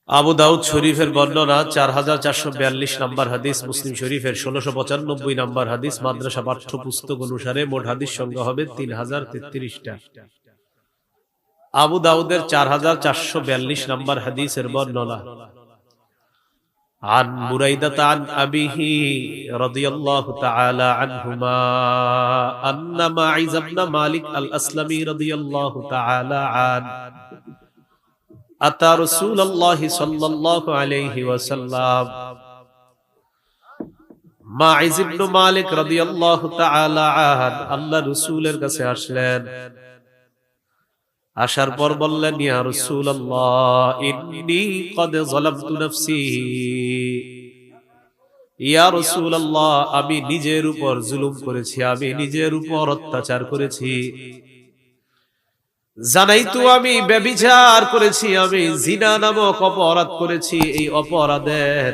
আবু দাউদ শরীফের বর্ণনা 4442 নম্বর হাদিস, মুসলিম শরীফের 1695 নম্বর হাদিস। মাদ্রাসা পাঠ্যপুস্তক অনুসারে মোট হাদিস সংখ্যা হবে 3033টা। আবু দাউদের 4442 নম্বর হাদিসের বর্ণনা। عن بريدة عن أبيه رضي الله تعالى عنهما أن معاذ بن مالك الأسلمي رضي الله تعالى عنه أتى رسول الله صلى الله عليه وسلم। মাইজ ইবনে মালিক রাদিয়াল্লাহু তাআলা আনহু আল্লাহ রাসূলের কাছে আসলেন। আসার পর বললেন, ইয়া রাসূলুল্লাহ ইন্নী ক্বাদ যালামতু নাফসি। ইয়া রাসূলুল্লাহ, আমি নিজের উপর জুলুম করেছি, আমি নিজের উপর অত্যাচার করেছি। জানাইতু, আমি ব্যভিচার করেছি, আমি জিনা নামক অপরাধ করেছি। এই অপরাধের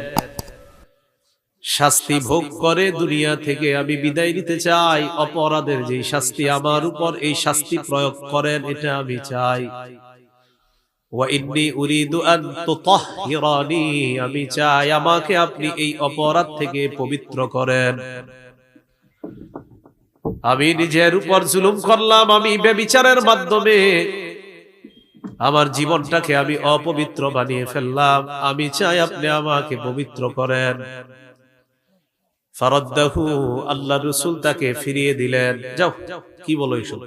শাস্তি ভোগ করে দুনিয়া থেকে আমি বিদায় নিতে চাই। অপরাধের যে শাস্তি আমার উপর, এই শাস্তি প্রয়োগ করেন, এটা আমি চাই। ওয়া ইন্নী উরিদু আন তুতাহহিরানি, আমি চাই আমাকে আপনি এই অপরাধ থেকে পবিত্র করেন। আমি নিজের উপর জুলুম করলাম, আমি ব্যভিচারের মাধ্যমে আমার জীবনটাকে আমি অপবিত্র বানিয়ে ফেললাম। আমি চাই আপনি আমাকে পবিত্র করেন। ফারাদ্দাহু, আল্লাহ রাসূল তাকে ফিরিয়ে দিলেন। যাও, কি বলো এইসব।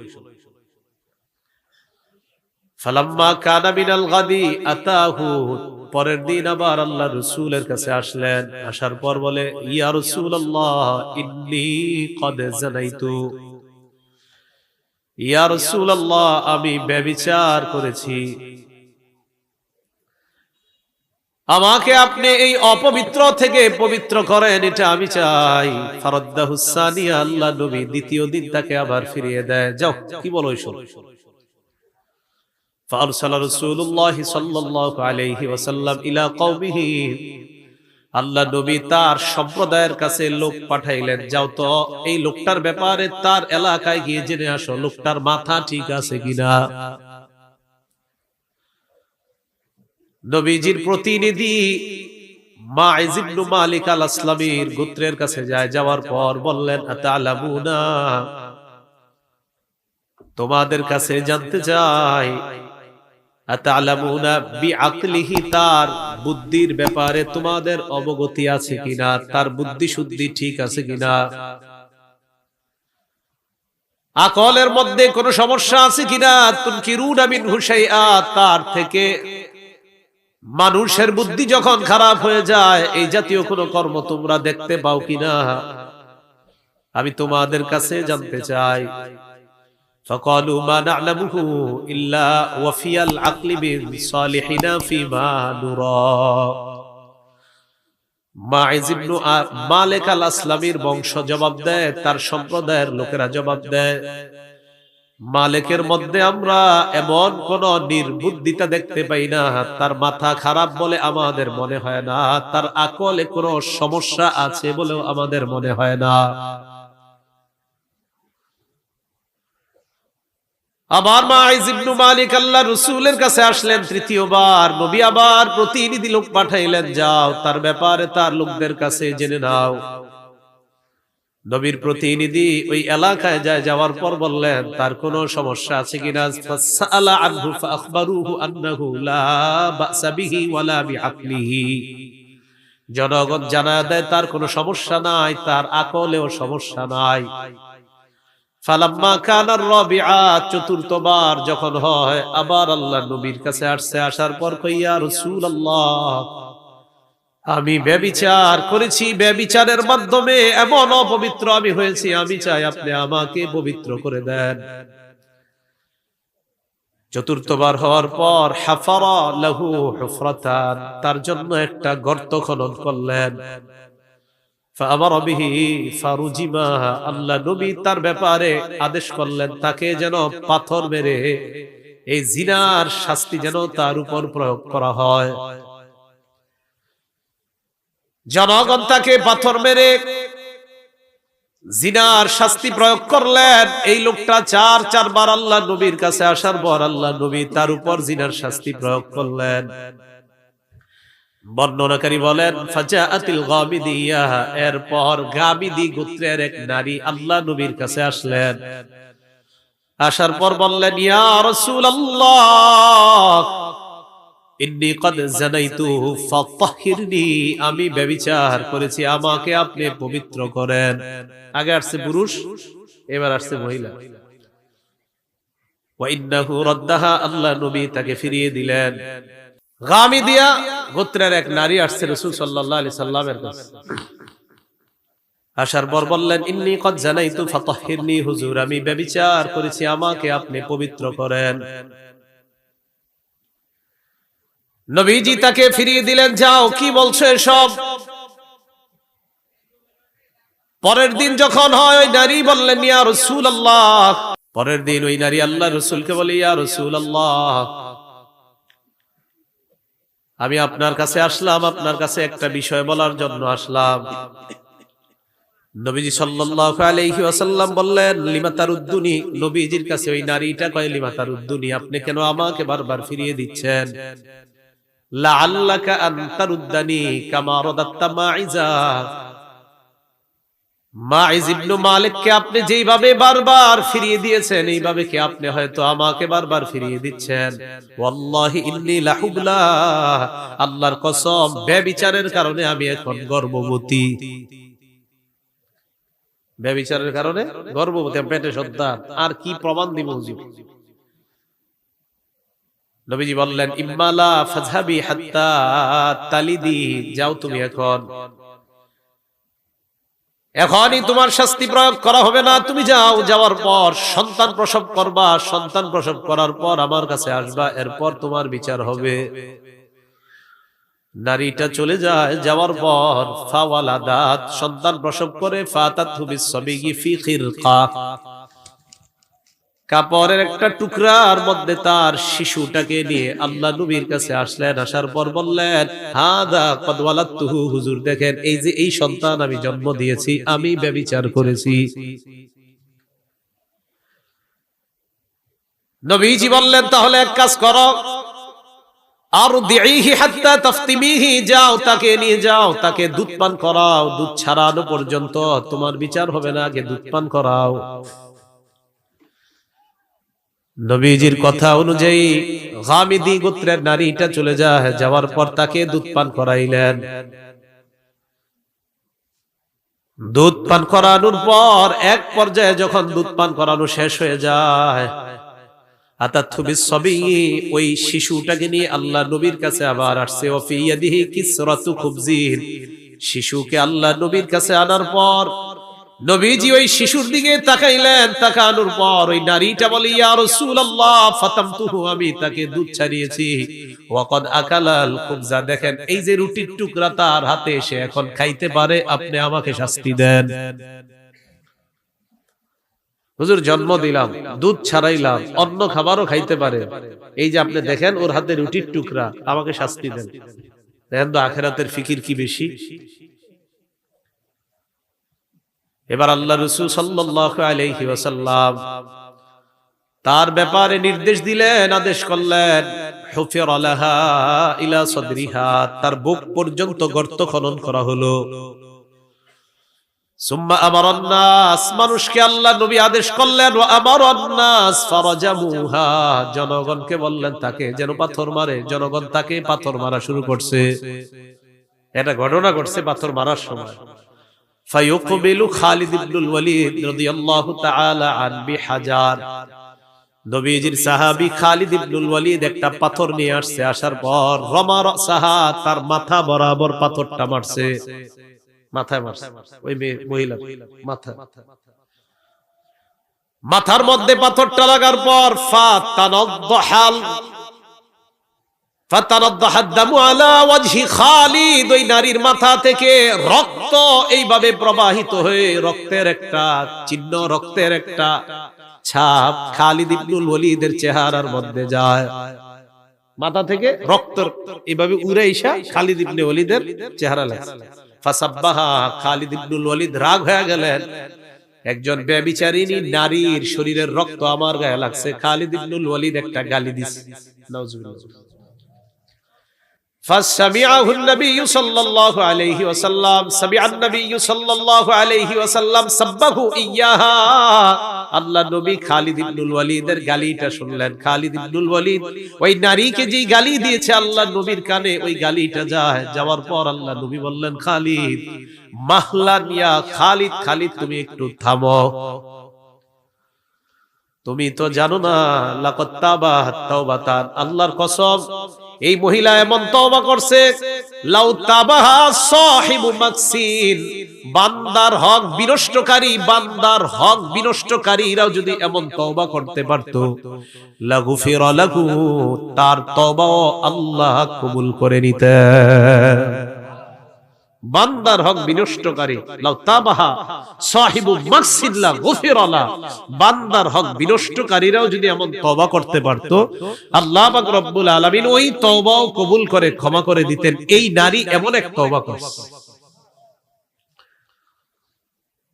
ফালাম্মা কানা মিনাল গাদি আতাহু, পরের দিন আবার আল্লাহ রাসূলের কাছে আসলেন। আসার পর বলে, ইয়া রাসূলুল্লাহ ইন্নী ক্বাদ জানাইতু। ইয়া রাসূলুল্লাহ, আমি ব্যভিচার করেছি, আমাকে আপনি এই অপবিত্র থেকে পবিত্র করেন, এটা আমি চাই। ফারাদ্দাহুস সানিয়া, আল্লাহ নবী দ্বিতীয় দিন তাকে আবার ফিরিয়ে দেয়। যাও, কি বলো এইসব। ফারসালা রাসূলুল্লাহ সাল্লাল্লাহু আলাইহি ওয়াসাল্লাম ইলা কওমিহি, আল্লাহ নবী তার সম্প্রদায়ের কাছে লোক পাঠাইলেন, যাও তো এই লোকটার ব্যাপারে তার এলাকায় গিয়ে জেনে আসো, লোকটার মাথা ঠিক আছে কিনা। নবীজির প্রতিনিধি মাইজ ইবনে মালিক আল আসলামীর গোত্রের কাছে যায়। যাওয়ার পর বললেন, আতালামুনা, তোমাদের কাছে জানতে চাই, আতালামুনা বিআকলিহি, তার বুদ্ধির ব্যাপারে তোমাদের অবগতি আছে কিনা, তার বুদ্ধি শুদ্ধি ঠিক আছে কিনা, আকলের মধ্যে কোনো সমস্যা আছে কিনা। তুনকিরুনা মিনহু শাইআ, তার থেকে মানুষের বুদ্ধি যখন খারাপ হয়ে যায়, এই জাতীয় কোন কর্ম তোমরা দেখতে পাও কিনা, আমি তোমাদের কাছে জানতে চাই। ফাকালু মা না'লামুহু ইল্লা ওয়াফিয়াল আকলি বিসালিহিনা ফিমা নুরা। মাইজ ইবনে মালিক আল আসলামীর বংশ জবাব দেয়, তার সম্প্রদায়ের লোকেরা জবাব দেয়, মালিকের মধ্যে আমরা এমন কোন নির্বুদ্ধিতা দেখতে পাই না, তার মাথা খারাপ বলে আমাদের মনে হয় না, তার আকলে কোনো সমস্যা আছে বলেও আমাদের মনে হয় না। আবার মাইজ ইবনে মালিক আল্লাহ রাসূলের কাছে আসলেন তৃতীয়বার। নবী আবার প্রতিনিধি লোক পাঠাইলেন, যাও তার ব্যাপারে তার লোকদের কাছে জেনে নাও। নবীর প্রতিনিধি ওই এলাকায় যায়। যাওয়ার পর বললেন, তার কোনো সমস্যা আছে কিনা। ফাসালা আনহু ফাআখবারুহু আন্নাহু লা বাসা বিহি ওয়ালা বিআকলিহি, জনগণ জানা দেয় তার কোনো সমস্যা নাই, তার আকলেও সমস্যা নাই। ফালাম্মা কানার রাবিআ, চতুর্থবার যখন হয়, আবার আল্লাহ নবীর কাছে আসছে। আসার পর কই, ইয়া রাসূলুল্লাহ, আমি ব্যভিচার করেছি, ব্যভিচারের মাধ্যমে এমন অপবিত্র আমি হয়েছি, আমি চাই আপনি আমাকে পবিত্র করে দেন। চতুর্থবার হওয়ার পর হাফারা লাহু হুফরাতান, তার জন্য একটা গর্ত খনন করলেন। ফাআমারা বিহি ফারুজিমা, আল্লাহ নবী তার ব্যাপারে আদেশ করলেন, তাকে যেন পাথর মেরে এই জিনার শাস্তি যেন তার উপর প্রয়োগ করা হয়। জনগণ তাকে পাথর মেরে জিনার শাস্তি প্রয়োগ করলেন। এই লোকটা চারবার আল্লাহ নবীর কাছে আসার পর আল্লাহ নবী তার উপর জিনার শাস্তি প্রয়োগ করলেন। বর্ণনাকারী বলেন ফাজাআতিল গামিদিয়া, এরপর গামিদি গোত্রের এক নারী আল্লাহ নবীর কাছে আসলেন। আসার পর বললেন, ইয়া রাসূলুল্লাহ ইন্নী ক্বাদ জানাইতু ফাতাহহিরনি, আমি ব্যভিচার করেছি, আমাকে আপনি পবিত্র করেন। আগে আসছে পুরুষ, এবার আসছে মহিলা। ওয়া ইন্নাহু রাদ্দাহা, আল্লাহ নবী তাকে ফিরিয়ে দিলেন। গামিদিয়া গোত্রের এক নারী আসছে রাসূল সাল্লাল্লাহু আলাইহি সাল্লামের কাছে। আসার পর বললেন, ইন্নী ক্বাদ জানাইতু ফাতাহহিরনি, হুজুর আমি ব্যভিচার করেছি, আমাকে আপনি পবিত্র করেন। নবীজি তাকে ফিরিয়ে দিলেন, যাও, কি বলছো এসব? পরের দিন যখন হয়, ওই নারী বললেন, ইয়া রাসূলুল্লাহ, পরের দিন ওই নারী আল্লাহ রাসূলকে বলে, ইয়া রাসূলুল্লাহ আমি আপনার কাছে আসলাম, আপনার কাছে একটা বিষয় বলার জন্য আসলাম। নবীজি সাল্লাল্লাহু আলাইহি ওয়াসাল্লাম বললেন, লিমা তারুদ্দুনি, নবীজির কাছে ওই নারীটা কয়, লিমা তারুদ্দুনি, আপনি কেন আমাকে বারবার ফিরিয়ে দিচ্ছেন? লাআল্লাকা আন তারুদ্দানি কামা রাদাত্তা মাইজা, মাইজ ইবনে মালিককে আপনি যেইভাবে বারবার ফিরিয়ে দিয়েছেন, এইভাবে কি আপনি হয়তো আমাকে বারবার ফিরিয়ে দিচ্ছেন? ওয়াল্লাহি ইন্নী লাহুবলা, আল্লাহর কসম ব্যভিচারের কারণে আমি এখন গর্ভবতী। ব্যভিচারের কারণে গর্ভবতী, পেটে সন্তান। আর কি প্রমাণ দিব হুজুর? নবীজি বললেন, ইম্মালা ফাযহাবি হাত্তা তালিদি, যাও তুমি এখনই তোমার শাস্তি প্রয়োগ করা হবে না, তুমি যাও, যাওয়ার পর সন্তান প্রসব করবা, সন্তান প্রসব করার পর আমার কাছে আসবা, এরপর তোমার বিচার হবে। নারীটা চলে যায়, যাওয়ার পর ফাওয়ালাদাত, সন্তান প্রসব করে, ফাতাতহু বিসসাবিগি ফি খিরকা, কাপড়ের একটা টুকরার মধ্যে তার শিশুটাকে নিয়ে আল্লাহ নবীর কাছে আসলেন। আসার পর বললেন, হাদা ক্বাদ ওয়ালাদতুহু, হুজুর দেখেন, এই যে এই সন্তান আমি জন্ম দিয়েছি, আমি ব্যভিচার করেছি। নবীজি বললেন, তাহলে এক কাজ করো, আরদিহি হাত্তা তাফতিমিহি, যাও তাকে নিয়ে যাও, তাকে দুধ পান করাও, দুধ ছাড়ানো পর্যন্ত তোমার বিচার হবে না, আগে দুধ পান করাও। নবীজির কথা অনুযায়ী গামিদি গোত্রের নারীটা চলে যায়, যাওয়ার পর তাকে দুধ পান করাইলেন। দুধ পান করানোর পর এক পর্যায়ে যখন দুধ পান করানো শেষ হয়ে যায়, আতাতহু বিসসাবি, ওই শিশুটাকে নিয়ে আল্লাহ নবীর কাছে আবার আসছে। ওয়া ফি ইয়াদিহি কিসরাতু খুবজিন, শিশুকে আল্লাহ নবীর কাছে আনার পর নবীজি ওই শিশুর দিকে তাকাইলেন। তাকানোর পর ওই নারীটা বলে, ইয়া রাসূলুল্লাহ ফাতামতুহু, আমি তাকে দুধ ছাড়িয়েছি। ওয়া ক্বাদ আকালাল খুবজা, দেখেন এই যে রুটির টুকরা তার হাতে, সে এখন খাইতে পারে, আপনি আমাকে শাস্তি দেন। হুজুর জন্ম দিলাম, দুধ ছাড়াইলাম, অন্য খাবারও খাইতে পারে, এই যে আপনি দেখেন ওর হাতে রুটির টুকরা, আমাকে শাস্তি দেন। দেখেন তো আখিরাতের ফিকির কি বেশি। এবার আল্লাহ রাসূল সাল্লাল্লাহু আলাইহি ওয়াসাল্লাম তার ব্যাপারে নির্দেশ দিলেন, আদেশ করলেন, হুফিরা লাহা ইলা সাদরিহা, তার বুক পর্যন্ত গর্ত খনন করা হলো। সুম্মা আমারান নাস, মানুষকে আল্লাহ নবী আদেশ করলেন, ওয়া আমারান নাস ফারাজামুহা, জনগণকে বললেন তাকে যেন পাথর মারে। জনগণ তাকে পাথর মারা শুরু করছে। এটা ঘটনা ঘটছে পাথর মারার সময়। ফায়ুকবিলু খালিদ ইবনুল ওয়ালিদ রাদিয়াল্লাহু তাআলা আন বিহাজার, নবীজির সাহাবী খালিদ ইবনুল ওয়ালিদ একটা পাথর নিয়ে আসছে। আসার পর রমা রাসাহা, তার মাথা বরাবর পাথরটা মারছে, মাথায় মারছে ওই মহিলা মাথার মধ্যে পাথরটা লাগার পর ফাতানাদ্দাহাদ-দামু আলা ওয়াজহি খালিদ, ওই নারীর মাথা থেকে রক্ত এইভাবে প্রবাহিত হয়ে রক্তের একটা চিহ্ন, রক্তের একটা ছাপ খালিদ ইবনুল ওয়ালিদের চেহারার মধ্যে যায়। মাথা থেকে রক্ত এইভাবে উড়ে এসে খালিদ ইবনে ওয়ালিদের চেহারা লাগছে। ফাসাব্বাহা, খালিদ ইবনুল ওয়ালিদ রাগ হয়ে গেলেন, একজন ব্যভিচারিণী নারীর শরীরের রক্ত আমার গায়ে লাগছে। খালিদ ইবনুল ওয়ালিদ একটা গালি দিছে, নাউজুবিল্লাহ। فسمعه النبي صلى الله عليه وسلم سمع النبي صلى الله عليه وسلم سبه إياها আল্লাহ নবী খালিদ ইবনুল ওয়ালিদের গালিটা শুনলেন। খালিদ ইবনুল ওয়ালিদ ওই নারীকে যে গালি দিয়েছে আল্লাহ নবীর কানে ওই গালিটা যায়, যাওয়ার পর আল্লাহ নবী বললেন, খালিদ মাহলান ইয়া খালিদ, খালিদ তুমি একটু থামো, তুমি তো জানো না লাকাত তাবাত তাওবাতান, আল্লাহর কসম এই মহিলা এমন তওবা করছে, লাউ তাবাহা সাহিবু মাকসিন, বান্দার হক বিনষ্টকারী, বান্দার হক বিনষ্টকারীরাও যদি এমন তওবা করতে পারতো, লাগুফিরা লাহু, তার তওবাও আল্লাহ কবুল করে নিতেন। বান্দার হক বিনষ্টকারী, লাউ তাবাহা সাহিবু মাকসিন লাগুফিরা লা, বান্দার হক বিনষ্টকারীরাও যদি এমন তওবা করতে পারতো, আল্লাহ পাক রব্বুল আলামিন ওই তওবাও কবুল করে ক্ষমা করে দিতেন। এই নারী এমন এক তওবা করছে।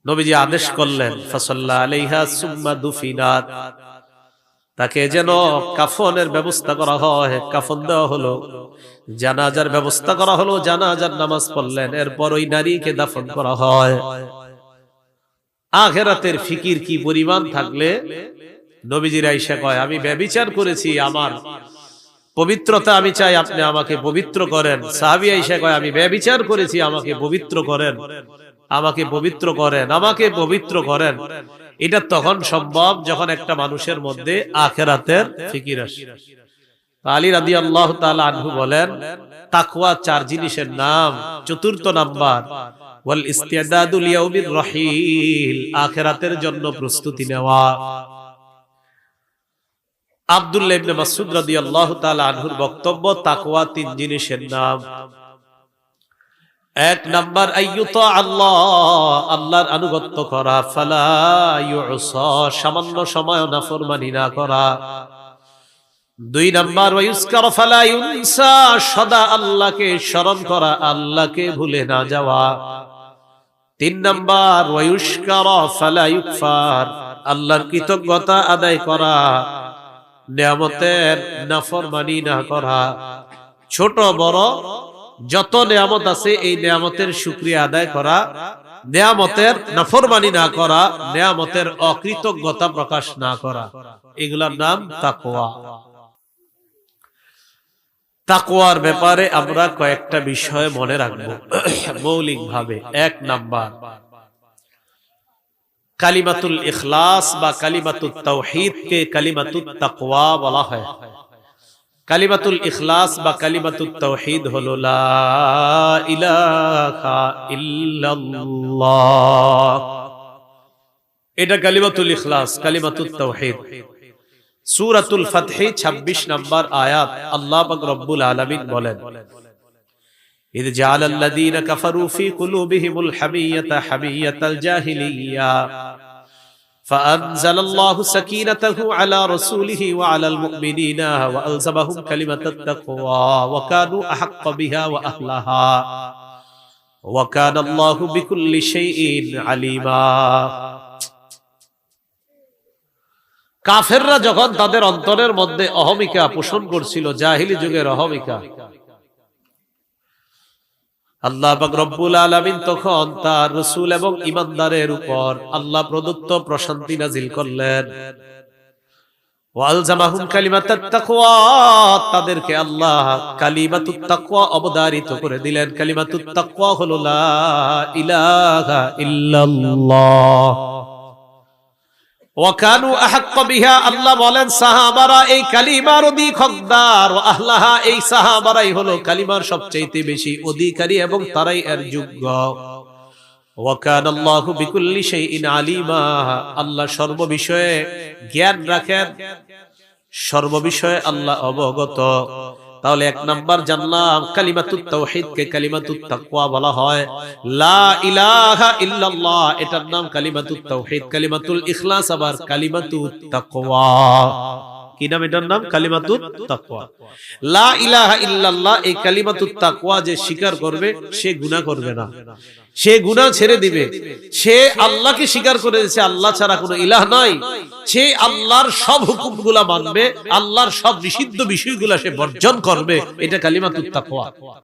নবীজি আদেশ করলেন, ফাসাল্লা আলাইহা সুম্মা দুফিনাত, তাকে যেন কাফনের ব্যবস্থা করা হয়, কাফন দেওয়া হলো, জানাজার ব্যবস্থা করা হলো, জানাজার নামাজ পড়লেন, এরপর ওই নারীকে দাফন করা হয়। আখিরাতের ফিকির কি পরিমাণ থাকলে নবীজির আয়েশা কয়, আমি ব্যভিচার করেছি, আমার পবিত্রতা আমি চাই আপনি আমাকে পবিত্র করেন। সাহাবী আয়েশা কয়, আমি ব্যভিচার করেছি, আমাকে পবিত্র করেন, আমাকে পবিত্র করেন, আমাকে পবিত্র করেন। এটা তখন সম্ভব যখন একটা মানুষের মধ্যে আখিরাতের ফিকির আসে। আলী রাদিয়াল্লাহু তাআলা আনহু বলেন, তাকওয়া চার জিনিসের নাম, চতুর্থ নাম্বার ওয়াল ইস্তিদাদু লিয়াউমির রাহিল, আখিরাতের জন্য প্রস্তুতি নেওয়া। আব্দুল্লাহ ইবনে মাসউদ রাদিয়াল্লাহু তাআলা আনহুর বক্তব্য, তাকওয়া তিন জিনিসের নাম। এক নাম্বার আইয়ুতা আল্লাহ, আল্লাহর আনুগত্য করা, ফালা ইউসা, সামান্য সময় নাফরমানি না করা। দুই নাম্বার ওয়ায়ুসকার ফালা ইউনসা, সদা আল্লাহকে স্মরণ করা, আল্লাহকে ভুলে না যাওয়া। তিন নাম্বার ওয়ায়ুশকার ফালা ইউকফার, আল্লাহর কৃতজ্ঞতা আদায় করা, নিয়ামতের নাফরমানি না করা। ছোট বড় যত নিয়ামত আছে এই নিয়ামতের শুকরিয়া আদায় করা, নিয়ামতের নাফরমানি না করা, নিয়ামতের অকৃতজ্ঞতা প্রকাশ না করা, এগুলোর নাম তাকওয়া। তাকওয়ার ব্যাপারে আমরা কয়েকটা বিষয় মনে রাখবো মৌলিকভাবে। এক নাম্বার, কালিমাতুল ইখলাস বা কালিমাতুত তাওহীদকে কালিমাতুত তাকওয়া বলা হয়। কালিমাতুল ইখলাস বা কালিমাতুত তাওহীদ হলো লা ইলাহা ইল্লাল্লাহ, এটা কালিমাতুল ইখলাস, কালিমাতুত তাওহীদ। সূরাতুল ফাতহে 26 নম্বর আয়াত আল্লাহ পাক রব্বুল আলামিন বলেন, ইয জাআলাল্লাযীনা কাফারু ফী কুলুবিহিমুল হামিয়াতা হামিয়াতাল জাহিলিয়্যা ফাআনজালাল্লাহু সাকিনাতাহু আলা রাসূলিহি ওয়া আলাল মুমিনিনা ওয়া আলজামাহুম কালিমাতাত তাকওয়া ওয়া কানু আহাক্কা বিহা ওয়া আহলাহা ওয়া কানাল্লাহু বিকুল্লি শাইইন আলিমা। কাফেররা যখন তাদের অন্তরের মধ্যে অহমিকা পোষণ করছিল, জাহিলি যুগের অহমিকা, আল্লাহ পাক রব্বুল আলামিন তখন তার রাসূল এবং ঈমানদারের উপর আল্লাহ প্রদত্ত প্রশান্তি নাজিল করলেন। ওয়ালজামাহুম কালিমাতাত তাকওয়া, তাদেরকে আল্লাহ কালিমাতুত তাকওয়া অবধারিত করে দিলেন। কালিমাতুত তাকওয়া হলো লা ইলাহা ইল্লাল্লাহ। ওয়া কানু আহাক্কা বিহা, আল্লাহ বলেন সাহাবারা এই কালিমার অধিক হকদার, ওয়া আহলাহা, এই সাহাবারাই হলো কালিমার সবচেয়ে বেশি অধিকারী এবং তারাই এর যোগ্য। ওয়া কানাল্লাহু বিকুল্লি শাইইন আলিমা, আল্লাহ সর্ববিষয়ে জ্ঞান রাখেন, সর্ববিষয়ে আল্লাহ অবগত। তাহলে এক নাম্বার জানলাম কালিমাতুত তাওহীদকে কালিমাতুত তাকওয়া বলা হয়। লা ইলাহা ইল্লাল্লাহ এটার নাম কালিমাতুত তাওহীদ, কালিমাতুল ইখলাস আবার কালিমাতুত তাকওয়া। কি নাম এটার নাম? কালিমাতুত তাকওয়া। লা ইলাহা ইল্লাল্লাহ, এই কালিমাতুত তাকওয়া যে স্বীকার করবে সে গুনাহ করবে না, সে গুনাহ ছেড়ে দিবে, সে আল্লাহকে স্বীকার করে দিয়েছে আল্লাহ ছাড়া কোনো ইলাহ নাই, সে আল্লাহর সব হুকুমগুলা মানবে, আল্লাহর সব নিষিদ্ধ বিষয়গুলা সে বর্জন করবে, এটা কালিমাতুত তাকওয়া।